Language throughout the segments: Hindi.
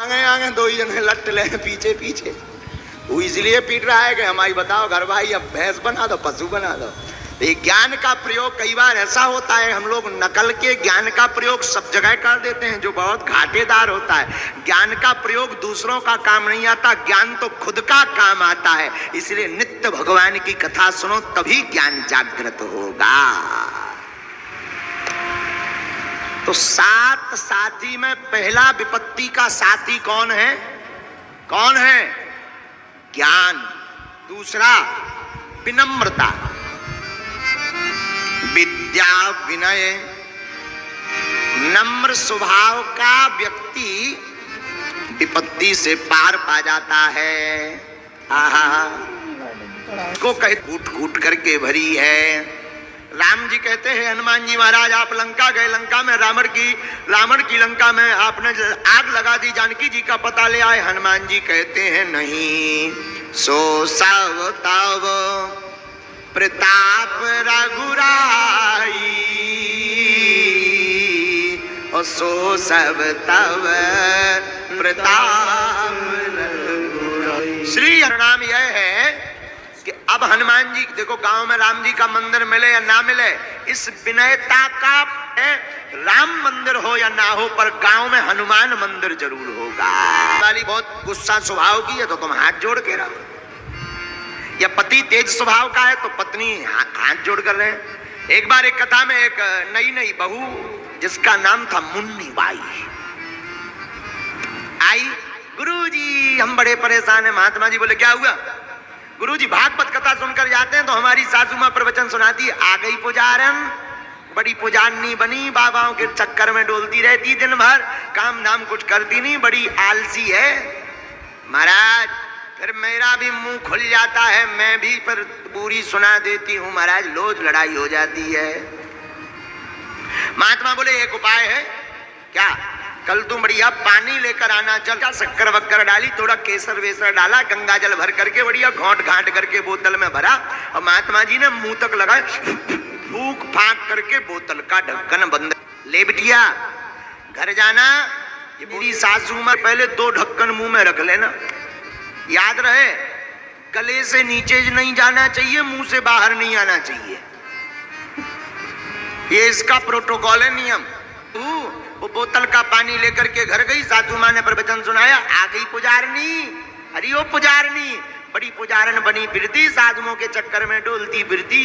आगे आगे दो ही जने लट ले पीछे पीछे। वो इसलिए पीट रहा है कि हमारी बताओ घर भाई अब भैंस बना दो, पशु बना दो। ये ज्ञान का प्रयोग कई बार ऐसा होता है, हम लोग नकल के ज्ञान का प्रयोग सब जगह कर देते हैं जो बहुत घाटेदार होता है। ज्ञान का प्रयोग दूसरों का काम नहीं आता, ज्ञान तो खुद का काम आता है। इसलिए नित्य भगवान की कथा सुनो तभी ज्ञान जागृत होगा। तो सात साथी में पहला विपत्ति का साथी कौन है? कौन है? ज्ञान। दूसरा विनम्रता, विद्या, विनय। नम्र स्वभाव का व्यक्ति विपत्ति से पार पा जाता है। आहा, को कहे कूट कूट करके भरी है। राम जी कहते हैं हनुमान जी महाराज आप लंका गए, लंका में रावण की लंका में आपने आग लगा दी, जानकी जी का पता ले आए। हनुमान जी कहते हैं नहीं, सो सब तब प्रताप रघुराई, और सो सब तब प्रताप रघुराई। श्री हरिनाम यह है कि अब हनुमान जी देखो, गांव में राम जी का मंदिर मिले या ना मिले, इस विनयता का राम मंदिर हो या ना हो, पर गांव में हनुमान मंदिर जरूर होगा। वाली बहुत गुस्सा स्वभाव की है तो तुम हाथ जोड़ के रहो, या पति तेज स्वभाव का है तो पत्नी हाथ जोड़ कर रहे। एक बार एक कथा में एक नई बहू जिसका नाम था मुन्नी बाई आई, गुरुजी हम बड़े परेशान हैं। महात्मा जी बोले क्या हुआ? गुरुजी भागवत कथा सुनकर जाते हैं तो हमारी सासू मां प्रवचन सुनाती, आ गई पुजारन, बड़ी पुजारनी बनी, बाबाओं के चक्कर में डोलती रहती दिन भर, काम धाम कुछ करती नहीं, बड़ी आलसी है। महाराज फिर मेरा भी मुंह खुल जाता है, मैं भी पर पूरी सुना देती हूँ महाराज, रोज लड़ाई हो जाती है। महात्मा बोले एक उपाय है। क्या? कल तू बढ़िया पानी लेकर आना, जल का शक्कर वक्कर डाली, थोड़ा केसर वेसर डाला, गंगा जल भर करके बढ़िया घोंट घाट करके बोतल में भरा, और महात्मा जी ने मुंह तक लगाए, फूक फाक करके बोतल का ढक्कन बंद। ले बिटिया घर जाना, ये मेरी सासू मां पहले 2 ढक्कन मुंह में रख लेना, याद रहे गले से नीचे नहीं जाना चाहिए, मुंह से बाहर नहीं आना चाहिए, ये इसका प्रोटोकॉल है, नियम। वो बोतल का पानी लेकर के घर गई, सासू मां ने प्रवचन सुनाया, आ गई पुजारनी। अरे ओ पुजारनी बड़ी पुजारन बनी फिरती, साधुओं के चक्कर में डोलती फिरती,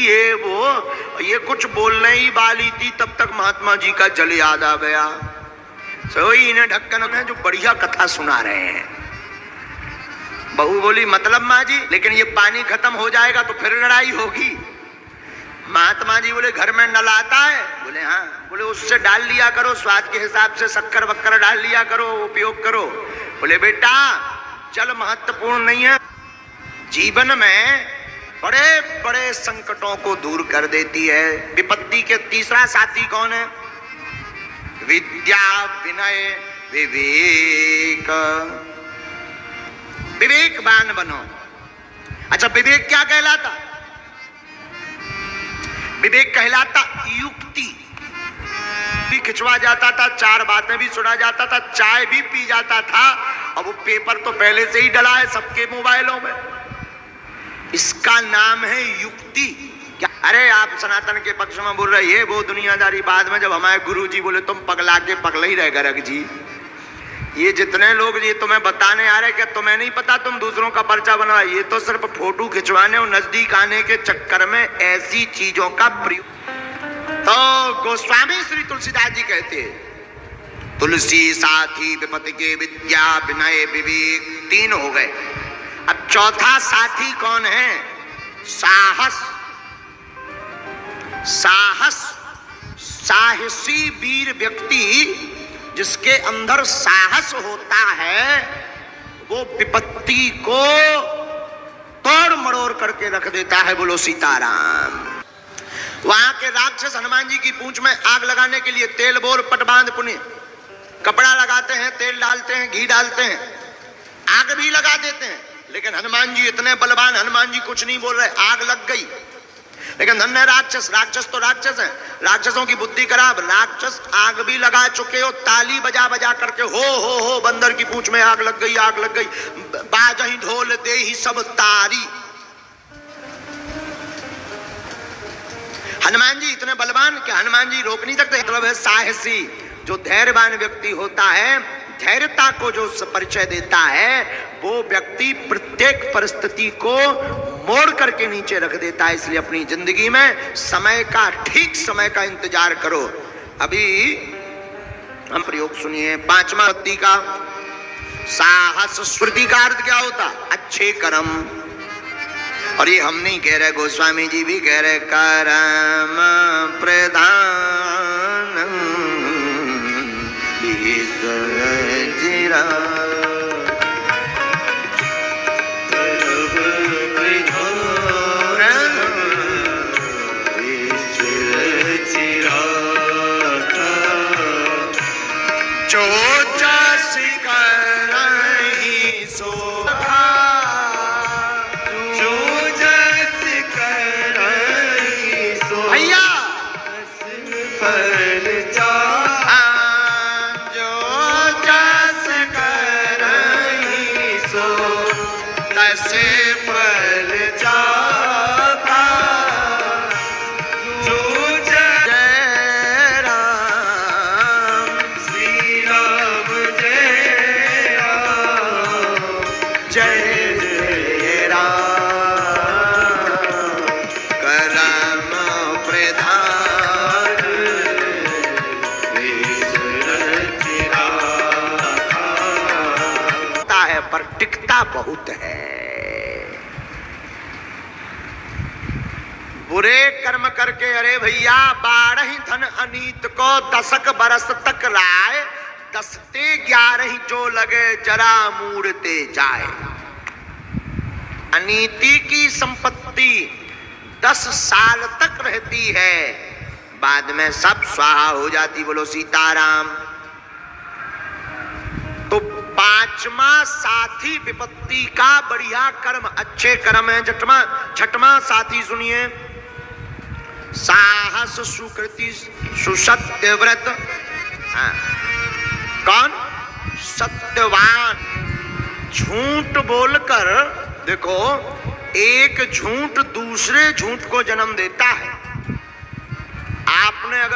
ये कुछ बोलने ही वाली थी, तब तक महात्मा जी का जल याद आ गया। सोई इन्हें ढक्कन में जो बढ़िया कथा सुना रहे हैं। बहू बोली मतलब माँ जी, लेकिन ये पानी खत्म हो जाएगा तो फिर लड़ाई होगी। महात्मा जी बोले घर में नल आता है? बोले हाँ। बोले उससे डाल लिया करो, स्वाद के हिसाब से शक्कर वक्कर डाल लिया करो, उपयोग करो। बोले बेटा जल महत्वपूर्ण नहीं है, जीवन में बड़े बड़े संकटों को दूर कर देती है। विपत्ति के तीसरा साथी कौन है? विद्या, विनय, विवेक। विवेकवान बनो। अच्छा विवेक क्या कहलाता? विवेक कहलाता युक्ति। भी खिंचवा जाता था, 4 बातें भी सुना जाता था, चाय भी पी जाता था, और वो पेपर तो पहले से ही डला है सबके मोबाइलों में। इसका नाम है युक्ति। क्या? अरे आप सनातन के पक्ष में बोल रहे, ये वो दुनियादारी। बाद में जब हमारे गुरु जी बोले तुम पगला के पगला ही रह गर्ग जी, ये जितने लोग ये तुम्हें बताने आ रहे क्या तुम्हें नहीं पता तुम दूसरों का पर्चा बनवा, ये तो सिर्फ फोटो खिंचवाने और नजदीक आने के चक्कर में ऐसी चीजों का प्रयोग। तो गोस्वामी श्री तुलसीदास जी कहते हैं तुलसी साथी विपत्ति के विद्या, विनय, विवेक, 3 हो गए। अब चौथा साथी कौन है? साहस। साहस, साहसी वीर व्यक्ति जिसके अंदर साहस होता है, वो विपत्ति को तोड़ मरोड़ करके रख देता है। बोलो सीताराम। वहां के राक्षस हनुमान जी की पूंछ में आग लगाने के लिए तेल बोर पट बांध पुण्य कपड़ा लगाते हैं, तेल डालते हैं, घी डालते हैं, आग भी लगा देते हैं, लेकिन हनुमान जी इतने बलवान, हनुमान जी कुछ नहीं बोल रहे, आग लग गई। लेकिन धन्य राक्षस, राक्षस तो राक्षस है, राक्षसों की बुद्धि खराब। राक्षस आग भी लगा चुके हो, ताली बजा बजा करके हो बंदर की पूंछ में आग लग गई, आग लग गई, बाजही ढोल दे ही सब तारी। हनुमान जी इतने बलवान कि हनुमान जी रोक नहीं सकते। मतलब है साहसी, जो धैर्यवान व्यक्ति होता है, धैर्यता को जो परिचय देता है, वो व्यक्ति प्रत्येक परिस्थिति को मोड़ करके नीचे रख देता है। इसलिए अपनी जिंदगी में समय का, ठीक समय का इंतजार करो। अभी हम प्रयोग सुनिए 5वां पत्ती का। साहस स्मृति का अर्थ क्या होता? अच्छे कर्म। और ये हम नहीं कह रहे, गोस्वामी जी भी कह रहे, कर्म प्रधान बहुत है। बुरे कर्म करके, अरे भैया, 12 धन अनीत को 10 बरस तक लाए, 10ते 11 जो लगे जरा मूड़ते जाए। अनीति की संपत्ति 10 साल तक रहती है, बाद में सब स्वाहा हो जाती। बोलो सीताराम। तो 5वां साथी विपत्ति का बढ़िया कर्म, अच्छे कर्म है। छठवां साथी सुनिए, साहस सुकृति सुसत्यव्रत। कौन? सत्यवान। झूठ बोलकर, देखो, एक झूठ दूसरे झूठ को जन्म देता है। आपने अगर